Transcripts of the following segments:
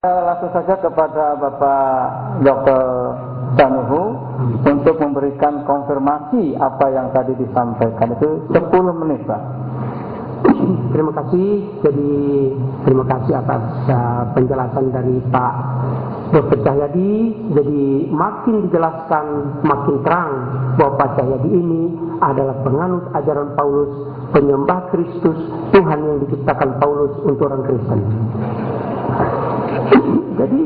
Langsung saja kepada Bapak Dr. Sanuhu untuk memberikan konfirmasi apa yang tadi disampaikan. Itu 10 menit, Pak. Terima kasih. Jadi terima kasih atas penjelasan dari Pak Dr. Cahyadi. Jadi makin dijelaskan makin terang bahwa Pak Cahyadi ini adalah penganut ajaran Paulus, penyembah Kristus, Tuhan yang diciptakan Paulus untuk orang Kristen. Jadi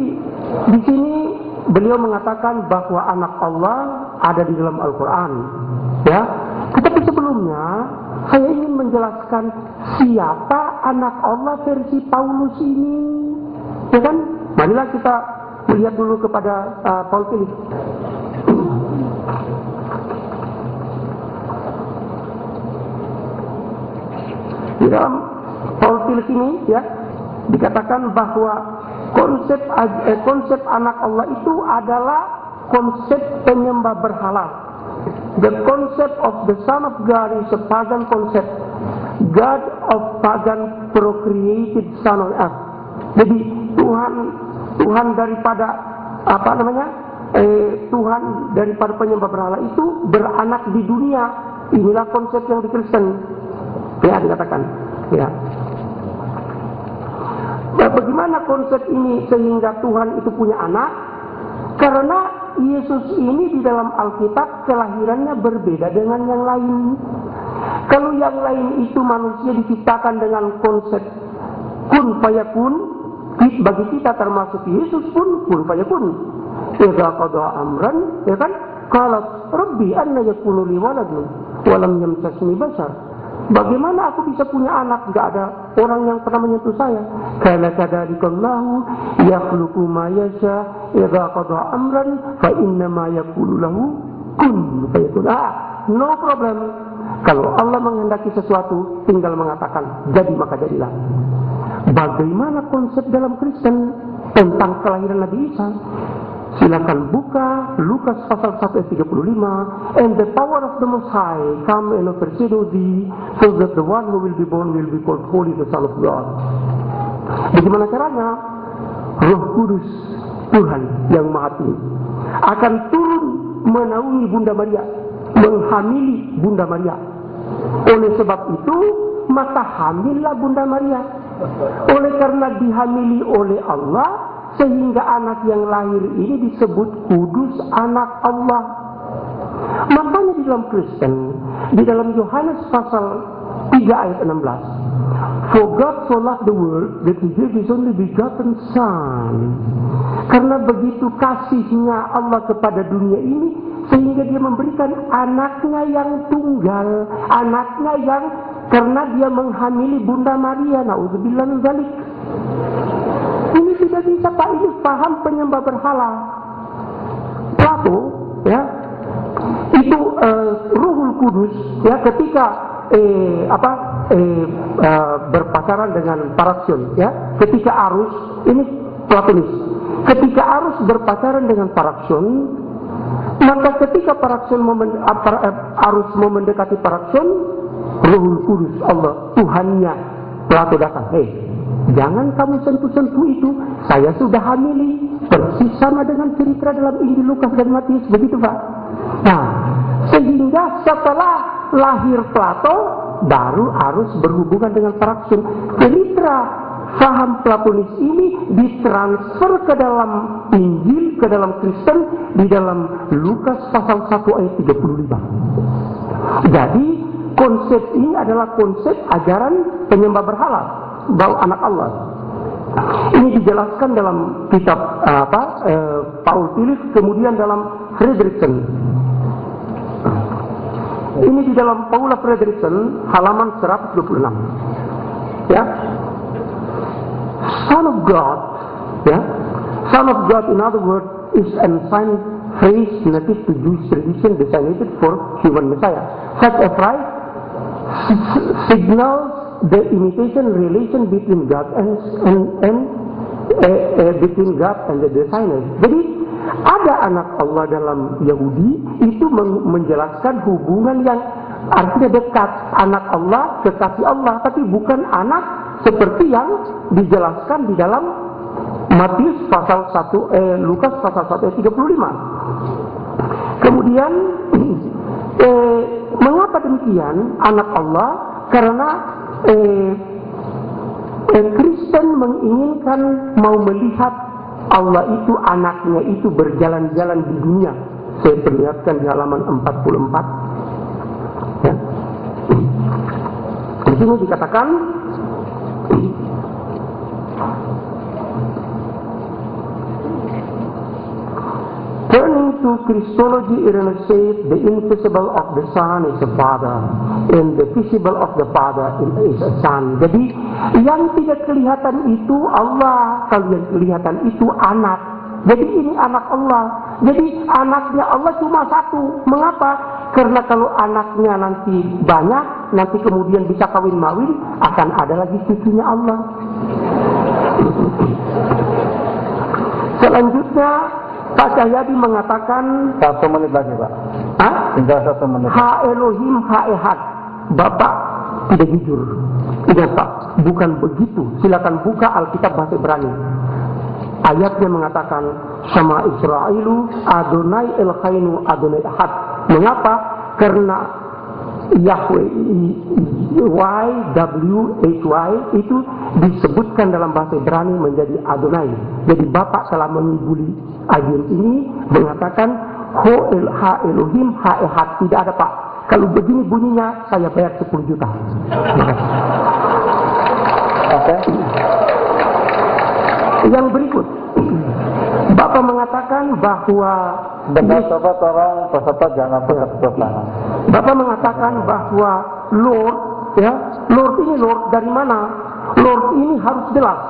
di sini beliau mengatakan bahwa anak Allah ada di dalam Al-Quran, ya. Tetapi sebelumnya saya ingin menjelaskan siapa anak Allah versi Paulus ini, ya kan? Marilah kita melihat dulu kepada Paul Philip. Di dalam Paul Philip ini, ya, dikatakan bahwa konsep anak Allah itu adalah konsep penyembah berhala. The concept of the Son of God is a pagan concept. God of pagan procreated Son on earth. Jadi Tuhan daripada Tuhan daripada penyembah berhala itu beranak di dunia. Inilah konsep yang di Kristen. Ya, dikatakan. Ya. Nah, bagaimana konsep ini sehingga Tuhan itu punya anak? Karena Yesus ini di dalam Alkitab kelahirannya berbeda dengan yang lain. Kalau yang lain itu manusia diciptakan dengan konsep kun fayakun, bagi kita termasuk Yesus pun kun fayakun. Idza qada amran, ya kan? Qalat rabbi anna yakunu li waladun wa lam yamsasni bashar. Bagaimana aku bisa punya anak? Tidak ada orang yang pernah menyentuh saya. Kana kadzalikallahu yakhluqu ma yasha idza qada amran fa inna ma yaqulu lahu kun fayakun. No problem. Kalau Allah menghendaki sesuatu, tinggal mengatakan jadi maka jadilah. Bagaimana konsep dalam Kristen tentang kelahiran Nabi Isa? Silakan buka Lukas pasal 1 ayat 35. And the power of the Most High come and overshadow thee, so that the one who will be born will be called holy, the Son of God. Bagaimana caranya? Roh Kudus Tuhan yang Maha Tinggi akan turun menaungi Bunda Maria, menghamili Bunda Maria. Oleh sebab itu maka hamillah Bunda Maria. Oleh karena dihamili oleh Allah, sehingga anak yang lahir ini disebut kudus anak Allah. Makanya di dalam Kristen, di dalam Yohanes pasal 3 ayat 16, For God so loved the world that He gave His only begotten Son. Karena begitu kasihnya Allah kepada dunia ini, sehingga Dia memberikan anaknya yang tunggal, anaknya yang karena Dia menghamili Bunda Maria. Na'udzubillah min dzalik. Ini tidak bisa, Pak. Ini paham penyembah berhala. Plato, ya, itu Ruhul Kudus, ya, ketika berpacaran dengan Paraksion, ya, ketika Arus, ini Platonis, ketika Arus berpacaran dengan Paraksion, maka ketika Arus mau mendekati Paraksion, Ruhul Kudus Allah, Tuhannya Plato datang. Jangan kamu sentuh-sentuh itu. Saya sudah hamili. Persis sama dengan cerita dalam Injil Lukas dan Matius. Begitu, Pak. Nah, sehingga setelah lahir Plato, baru harus berhubungan dengan Paraksion. Cerita faham Platonis ini ditransfer ke dalam Injil, ke dalam Kristen, di dalam Lukas pasal 1 ayat 35. Jadi, konsep ini adalah konsep ajaran penyembah berhala, bahwa anak Allah. Ini dijelaskan dalam kitab Paul Philip, kemudian dalam Fredrickson. Ini di dalam Paula Fredrickson halaman 126. Ya. Son of God, ya. Son of God, in other words, is an ancient phrase native to Jewish tradition designated for human Messiah. Such a phrase signals the imitation relation between God and between God and the designers. Jadi ada anak Allah dalam Yahudi itu menjelaskan hubungan yang artinya dekat, anak Allah, kekasih Allah, tapi bukan anak seperti yang dijelaskan di dalam Matius pasal 1 Lukas pasal 1 ayat 35. Kemudian mengapa demikian anak Allah? Karena Kristen menginginkan mau melihat Allah itu anaknya itu berjalan-jalan di dunia. Saya perlihatkan di halaman 44. Ya. Di sini dikatakan turning to Christology, Irenaeus says the invisible of the Son is the Father, and the visible of the Father is a Son. Jadi yang tidak kelihatan itu Allah, kalau yang kelihatan itu anak. Jadi ini anak Allah. Jadi anaknya Allah cuma satu. Mengapa? Karena kalau anaknya nanti banyak, nanti kemudian bisa kawin-mawin, akan ada lagi cucunya Allah. Selanjutnya Pak Cahyadi mengatakan 1 menit lagi, Pak. Tinggal 1 menit. Ha Elohim ha Ehad. Bapak tidak jujur. Tidak, Pak. Bukan begitu. Silakan buka Alkitab bahasa Ibrani. Ayatnya mengatakan sama Israelu Adonai Elchainu Adonai Ahad. Mengapa? Karena Yahweh YWHY itu disebutkan dalam bahasa Ibrani menjadi Adonai. Jadi Bapak telah mengibuli ayat ini mengatakan Ho El Ha Elohim Ha Ehad. Tidak ada, Pak. Kalau begini bunyinya saya bayar 10 juta. Oke. Yang berikut, Bapak mengatakan bahwa Sobat orang peserta jangan pernah tangan. Bapak mengatakan bahwa Lord, ya, Lord ini Lord dari mana? Lord ini harus jelas.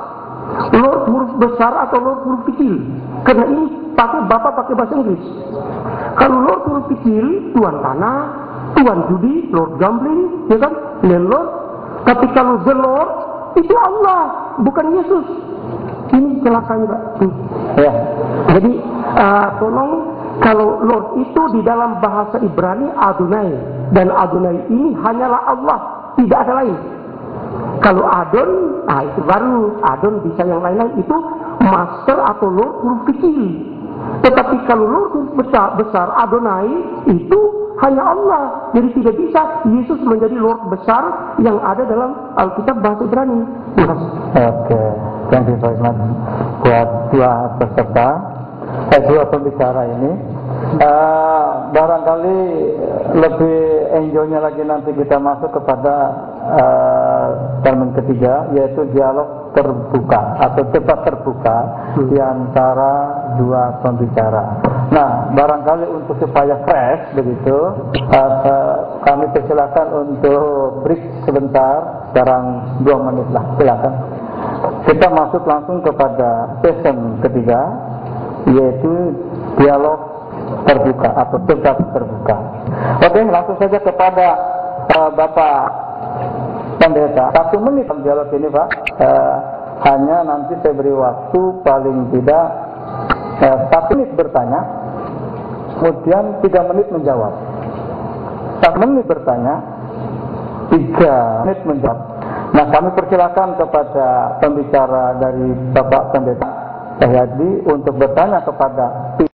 Lord huruf besar atau Lord huruf kecil? Karena ini Bapak pakai bahasa Inggris. Kalau Lord huruf kecil, tuan tanah, tuan judi, Lord gambling, ya kan? Landlord. Tapi kalau the Lord itu Allah, bukan Yesus. Ini celakanya, Pak. Ya. Jadi tolong, kalau Lord itu di dalam bahasa Ibrani Adonai, dan Adonai ini hanyalah Allah, tidak ada lain. Kalau Adon, itu baru Adon bisa yang lain-lain, itu master atau Lord huruf kecil. Tetapi kalau Lord huruf besar Adonai itu hanya Allah. Jadi tidak bisa Yesus menjadi Lord besar yang ada dalam Alkitab bahasa Ibrani. Oke. Thank you very much buat dua peserta, dua pembicara ini. Barangkali lebih enjoynya lagi nanti kita masuk kepada termen ketiga, yaitu dialog terbuka atau debat terbuka di antara dua pembicara. Nah, barangkali untuk supaya fresh begitu, kami persilakan untuk break sebentar, sekarang 2 menit lah, silakan. Kita masuk langsung kepada session ketiga, yaitu dialog terbuka atau debat terbuka. Oke, langsung saja kepada Bapak Pendeta. 1 menit dialog ini, Pak. Hanya nanti saya beri waktu paling tidak 1 menit bertanya, kemudian 3 menit menjawab. 1 menit bertanya, 3 menit menjawab. Nah, kami persilakan kepada pembicara dari Bapak Pendeta Cahyadi untuk bertanya kepada